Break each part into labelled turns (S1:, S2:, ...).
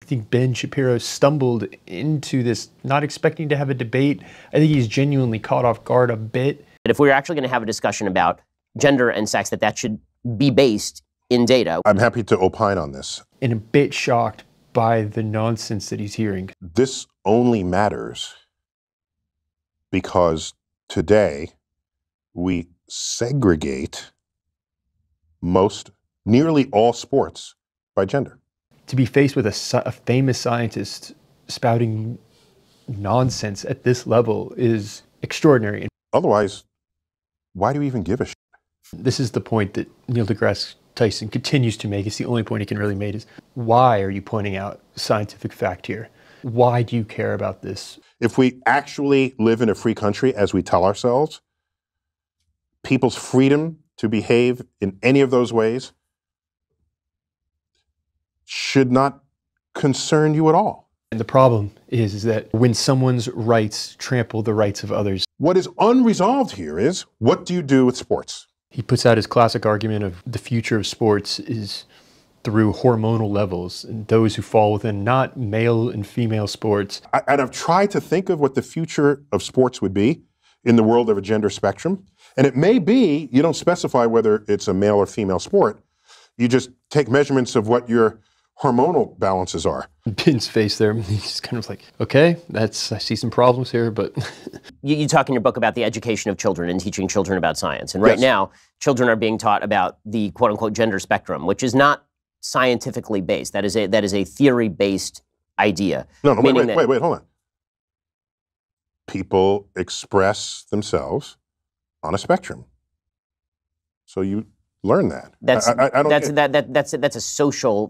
S1: I think Ben Shapiro stumbled into this not expecting to have a debate. I think he's genuinely caught off guard a bit.
S2: But if we're actually going to have a discussion about gender and sex, that should be based in data.
S3: I'm happy to opine on this.
S1: And a bit shocked by the nonsense that he's hearing.
S3: This only matters because today we segregate nearly all sports by gender.
S1: To be faced with a famous scientist spouting nonsense at this level is extraordinary.
S3: Otherwise, why do we even give a shit?
S1: This is the point that Neil deGrasse Tyson continues to make. It's the only point he can really make is, why are you pointing out scientific fact here? Why do you care about this?
S3: If we actually live in a free country, as we tell ourselves, people's freedom to behave in any of those ways should not concern you at all.
S1: And the problem is that when someone's rights trample the rights of others.
S3: What is unresolved here is, what do you do with sports?
S1: He puts out his classic argument of the future of sports is through hormonal levels, and those who fall within not male and female sports.
S3: And I've tried to think of what the future of sports would be in the world of a gender spectrum. And it may be, you don't specify whether it's a male or female sport. You just take measurements of what your hormonal balances are.
S1: Ben's face there, he's kind of like, okay, I see some problems here, but...
S2: You talk in your book about the education of children and teaching children about science. And right now, children are being taught about the quote-unquote gender spectrum, which is not scientifically based. That is a theory-based idea.
S3: No, wait, hold on. People express themselves on a spectrum. So you learn that.
S2: That's a social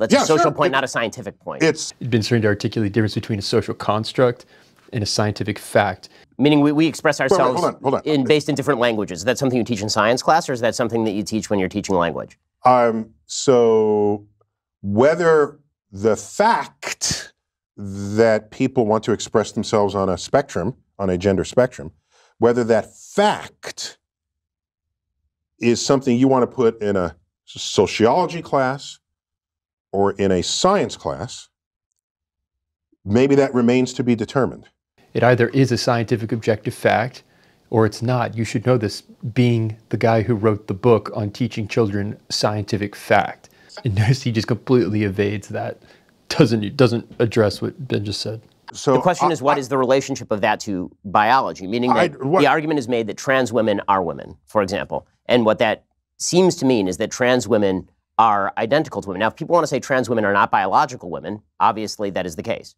S2: point, not a scientific point.
S3: It's
S1: been starting to articulate the difference between a social construct and a scientific fact.
S2: Meaning we express ourselves
S3: hold on.
S2: Based in different languages. Is that something you teach in science class, or is that something that you teach when you're teaching language?
S3: So whether the fact that people want to express themselves on a spectrum, on a gender spectrum, whether that fact is something you want to put in a sociology class or in a science class, maybe that remains to be determined.
S1: It either is a scientific objective fact or it's not. You should know this, being the guy who wrote the book on teaching children scientific fact. And notice he just completely evades that, doesn't address what Ben just said.
S3: So
S2: the question is, what is the relationship of that to biology? Meaning that the argument is made that trans women are women, for example. And what that seems to mean is that trans women are identical to women. Now, if people want to say trans women are not biological women, obviously that is the case.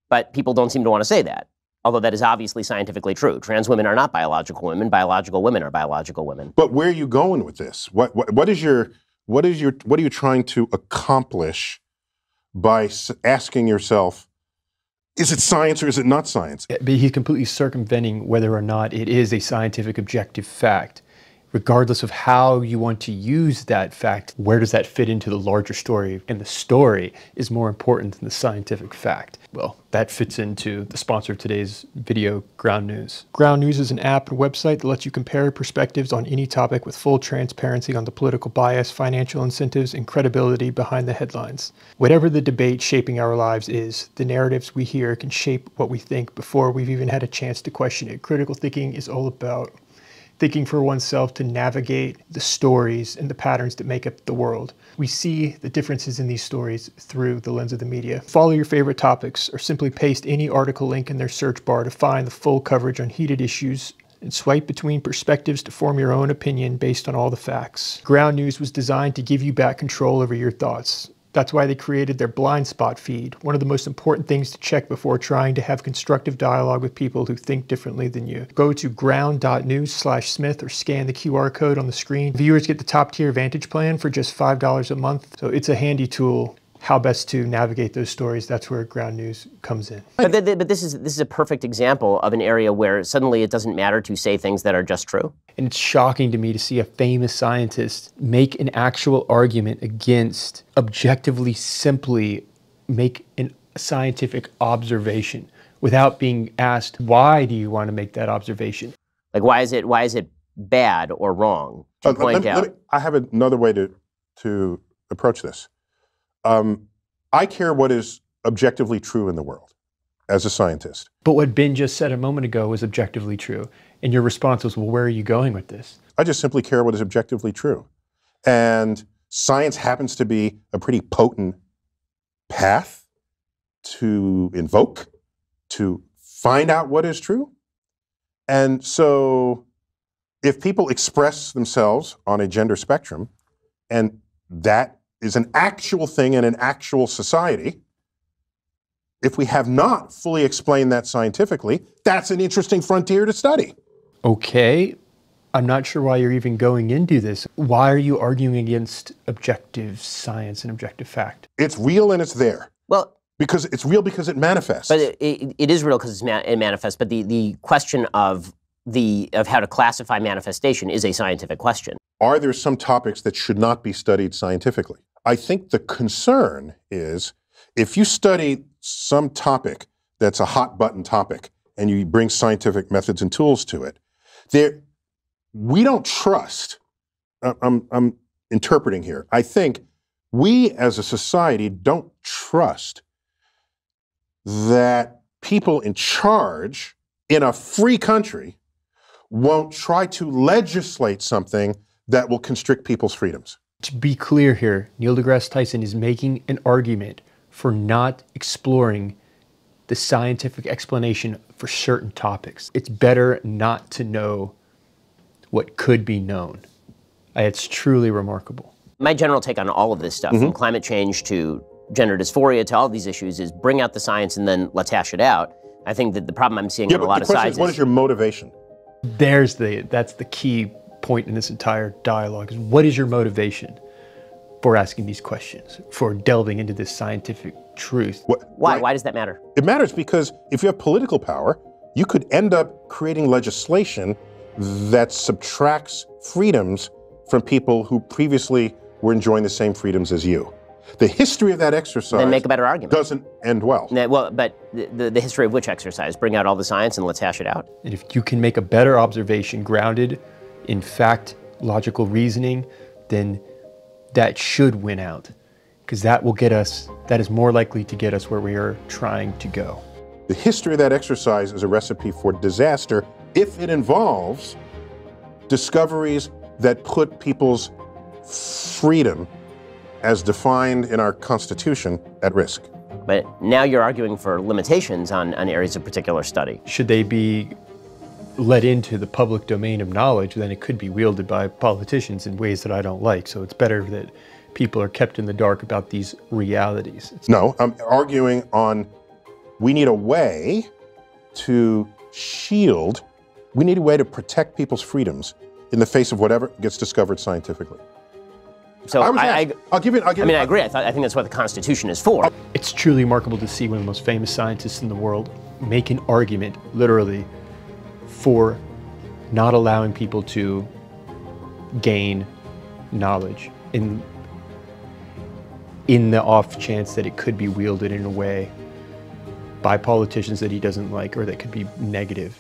S2: But people don't seem to want to say that, although that is obviously scientifically true. Trans women are not biological women. Biological women are biological women.
S3: But where are you going with this? What are you trying to accomplish by asking yourself, is it science or is it not science?
S1: But he's completely circumventing whether or not it is a scientific objective fact. Regardless of how you want to use that fact, where does that fit into the larger story? And the story is more important than the scientific fact. Well, that fits into the sponsor of today's video, Ground News. Ground News is an app and website that lets you compare perspectives on any topic with full transparency on the political bias, financial incentives, and credibility behind the headlines. Whatever the debate shaping our lives is, the narratives we hear can shape what we think before we've even had a chance to question it. Critical thinking is all about thinking for oneself to navigate the stories and the patterns that make up the world. We see the differences in these stories through the lens of the media. Follow your favorite topics or simply paste any article link in their search bar to find the full coverage on heated issues and swipe between perspectives to form your own opinion based on all the facts. Ground News was designed to give you back control over your thoughts. That's why they created their blind spot feed, one of the most important things to check before trying to have constructive dialogue with people who think differently than you. Go to ground.news/Smith or scan the QR code on the screen. Viewers get the top tier Vantage plan for just $5 a month. So it's a handy tool. How best to navigate those stories, that's where Ground News comes in.
S2: But this is a perfect example of an area where suddenly it doesn't matter to say things that are just true.
S1: And it's shocking to me to see a famous scientist make an actual argument against objectively simply make a scientific observation without being asked, why do you want to make that observation?
S2: Like, why is it bad or wrong to point out?
S3: I have another way to approach this. I care what is objectively true in the world as a scientist.
S1: But what Ben just said a moment ago was objectively true. And your response was, well, where are you going with this?
S3: I just simply care what is objectively true. And science happens to be a pretty potent path to invoke, to find out what is true. And so if people express themselves on a gender spectrum, and that is an actual thing in an actual society, if we have not fully explained that scientifically, that's an interesting frontier to study.
S1: Okay. I'm not sure why you're even going into this. Why are you arguing against objective science and objective fact?
S3: It's real and it's there.
S2: Well,
S3: because it's real because it manifests.
S2: But it is real because it manifests. But the question of how to classify manifestation is a scientific question.
S3: Are there some topics that should not be studied scientifically? I think the concern is if you study some topic that's a hot button topic and you bring scientific methods and tools to it, we don't trust, I'm interpreting here, I think we as a society don't trust that people in charge in a free country won't try to legislate something that will constrict people's freedoms.
S1: To be clear here, Neil deGrasse Tyson is making an argument for not exploring the scientific explanation for certain topics. It's better not to know what could be known. It's truly remarkable.
S2: My general take on all of this stuff, from climate change to gender dysphoria to all of these issues, is bring out the science and then let's hash it out. I think that the problem I'm seeing on a lot of sides is...
S3: What is your motivation?
S1: That's the key point in this entire dialogue, is what is your motivation for asking these questions, for delving into this scientific truth?
S2: Why? Why does that matter?
S3: It matters because if you have political power, you could end up creating legislation that subtracts freedoms from people who previously were enjoying the same freedoms as you. The history of that exercise
S2: then make a better argument.
S3: Doesn't end well.
S2: Well, but the history of which exercise? Bring out all the science and let's hash it out.
S1: And if you can make a better observation grounded in fact, logical reasoning, then that should win out. Because that will get us, that is more likely to get us where we are trying to go.
S3: The history of that exercise is a recipe for disaster if it involves discoveries that put people's freedom as defined in our Constitution at risk.
S2: But now you're arguing for limitations on areas of particular study.
S1: Should they be let into the public domain of knowledge, then it could be wielded by politicians in ways that I don't like. So it's better that people are kept in the dark about these realities.
S3: No, I'm arguing on we need a way to shield, we need a way to protect people's freedoms in the face of whatever gets discovered scientifically.
S2: So I agree. I think that's what the Constitution is for.
S1: It's truly remarkable to see one of the most famous scientists in the world make an argument, literally, for not allowing people to gain knowledge in the off chance that it could be wielded in a way by politicians that he doesn't like or that could be negative.